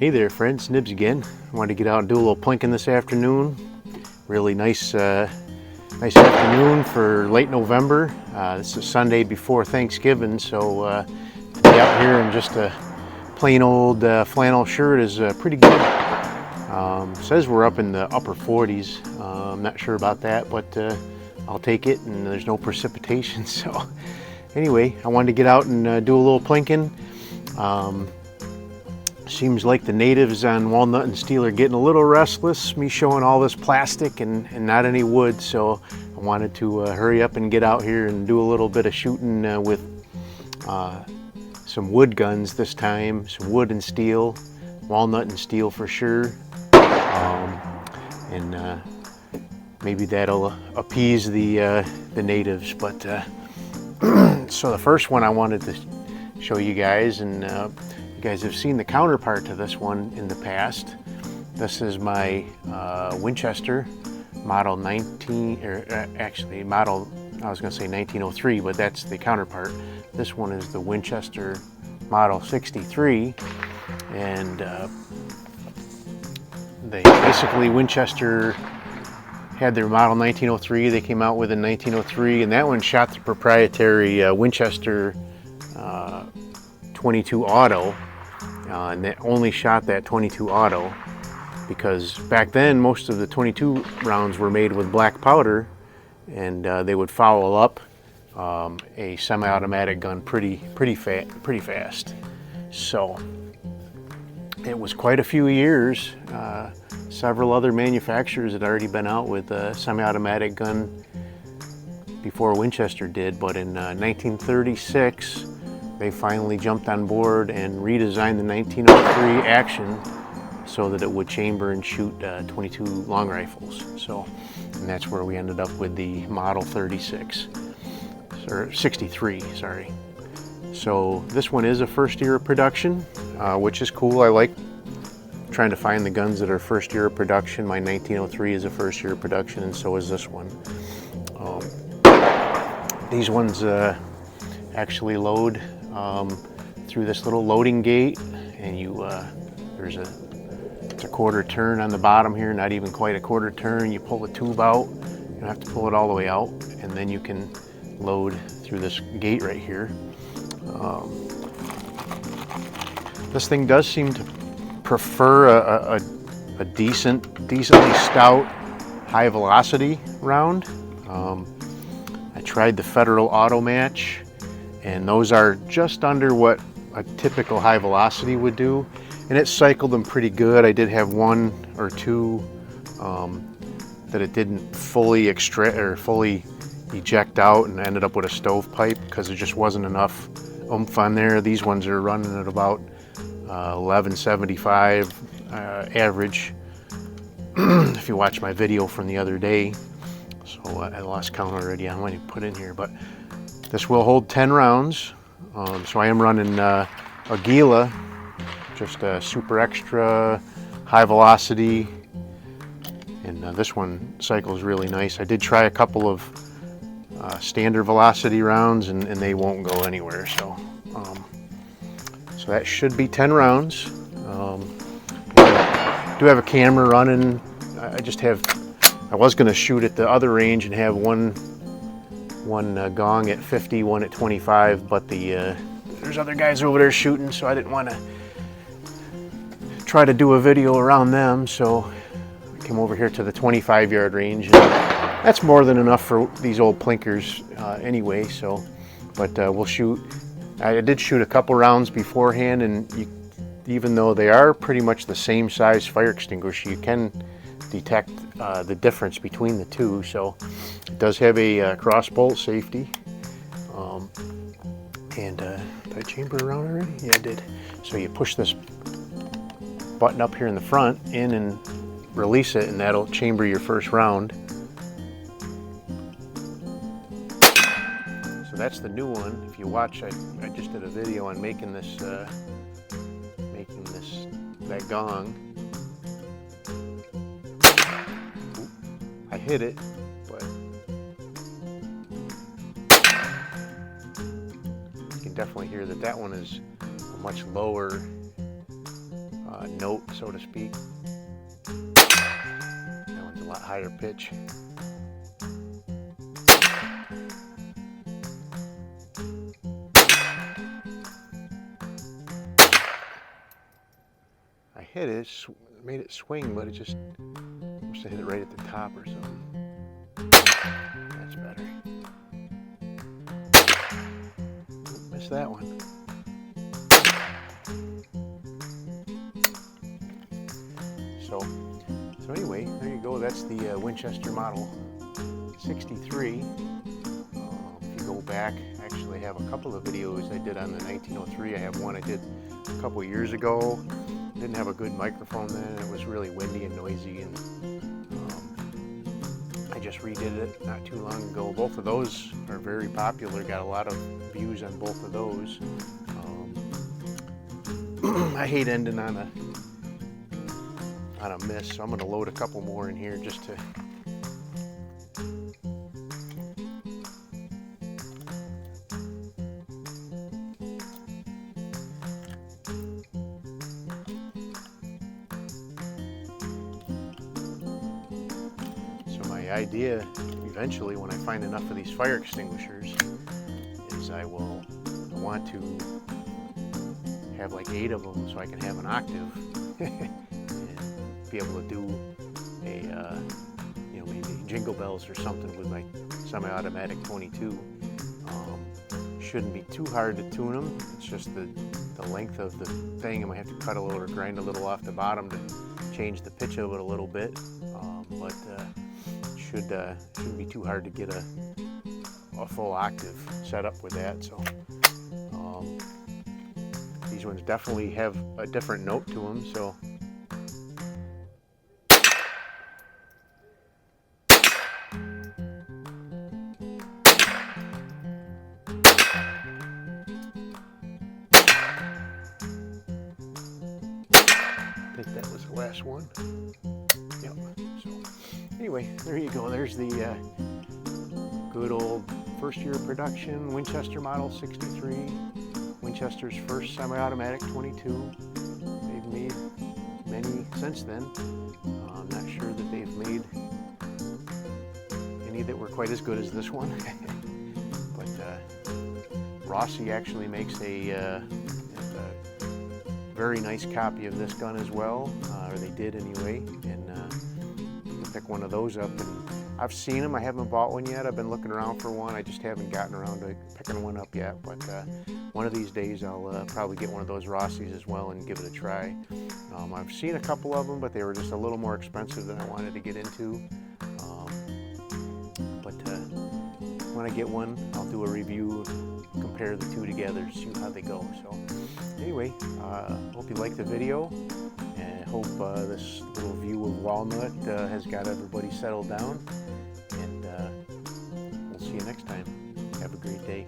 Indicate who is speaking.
Speaker 1: Hey there friends, Nibs again. I wanted to get out and do a little plinking this afternoon. Really nice afternoon for late November. This is Sunday before Thanksgiving, so to be out here in just a plain old flannel shirt is pretty good. Says we're up in the upper 40s. I'm not sure about that, but I'll take it, and there's no precipitation. So anyway, I wanted to get out and do a little plinking. Seems like the natives on walnut and steel are getting a little restless, me showing all this plastic and not any wood, so I wanted to hurry up and get out here and do a little bit of shooting with some wood guns this time, some wood and steel, walnut and steel for sure, and maybe that'll appease the natives. But so the first one I wanted to show you guys, and you guys have seen the counterpart to this one in the past. This is my Winchester model 1903, but that's the counterpart. This one is the Winchester model 63, and they basically, Winchester had their model 1903, they came out with in 1903, and that one shot the proprietary Winchester 22 auto. And they only shot that 22 auto because back then most of the 22 rounds were made with black powder, and they would foul up a semi-automatic gun pretty fast. So it was quite a few years. Several other manufacturers had already been out with a semi-automatic gun before Winchester did, but in 1936 they finally jumped on board and redesigned the 1903 action so that it would chamber and shoot 22 long rifles. So, and that's where we ended up with the Model 36, or 63, sorry. So this one is a first year of production, which is cool. I like trying to find the guns that are first year of production. My 1903 is a first year of production, and so is this one. These ones actually load through this little loading gate, and it's a quarter turn on the bottom here, not even quite a quarter turn. You pull the tube out, you don't have to pull it all the way out, and then you can load through this gate right here. This thing does seem to prefer a decently stout high velocity round. I tried the Federal automatch, and those are just under what a typical high velocity would do, and it cycled them pretty good. I did have one or two that it didn't fully extract or fully eject out, and ended up with a stovepipe because there just wasn't enough oomph on there. These ones are running at about 1175 average if you watch my video from the other day. So I lost count already on what you put in here, but this will hold 10 rounds. So I am running a Gila, just a super extra high velocity, and this one cycles really nice. I did try a couple of standard velocity rounds, and they won't go anywhere. So so that should be 10 rounds. I do have a camera running. I was going to shoot at the other range and have one gong at 50, one at 25, but there's other guys over there shooting, so I didn't want to try to do a video around them, so I came over here to the 25-yard range, and that's more than enough for these old plinkers anyway. So, but we'll shoot. I did shoot a couple rounds beforehand, and even though they are pretty much the same size fire extinguisher, you can detect the difference between the two. So it does have a cross bolt safety, and did I chamber around already? Yeah, I did. So you push this button up here in the front in and release it, and that'll chamber your first round. So that's the new one. If you watch, I just did a video on making that gong. I hit it, but you can definitely hear that one is a much lower note, so to speak. That one's a lot higher pitch. I hit it, made it swing, but it just must have hit it right at the top or something. That's better. Oop, missed that one. So anyway, there you go. That's the Winchester model 63. If you go back, I actually have a couple of videos I did on the 1903. I have one I did a couple of years ago. Didn't have a good microphone then. It was really windy and noisy, and I just redid it not too long ago. Both of those are very popular. Got a lot of views on both of those. I hate ending on a miss, so I'm going to load a couple more in here just to my idea eventually, when I find enough of these fire extinguishers, is I want to have like 8 of them so I can have an octave and be able to do a maybe jingle bells or something with my semi-automatic 22. Shouldn't be too hard to tune them. It's just the length of the thing. I might have to cut a little or grind a little off the bottom to change the pitch of it a little bit, but shouldn't be too hard to get a full octave set up with that. So these ones definitely have a different note to them. So I think that was the last one. Yep. So anyway, there you go. There's the good old first year of production Winchester model 63. Winchester's first semi-automatic 22. They've made many since then. I'm not sure that they've made any that were quite as good as this one. But Rossi actually makes a very nice copy of this gun as well, or they did anyway, and we'll pick one of those up. And I've seen them. I haven't bought one yet. I've been looking around for one. I just haven't gotten around to picking one up yet, but one of these days I'll probably get one of those Rossis as well and give it a try. I've seen a couple of them, but they were just a little more expensive than I wanted to get into. But when I get one, I'll do a review and compare the two together, see how they go. So anyway, hope you liked the video, and I hope this little view of Walnut has got everybody settled down, and we'll see you next time. Have a great day.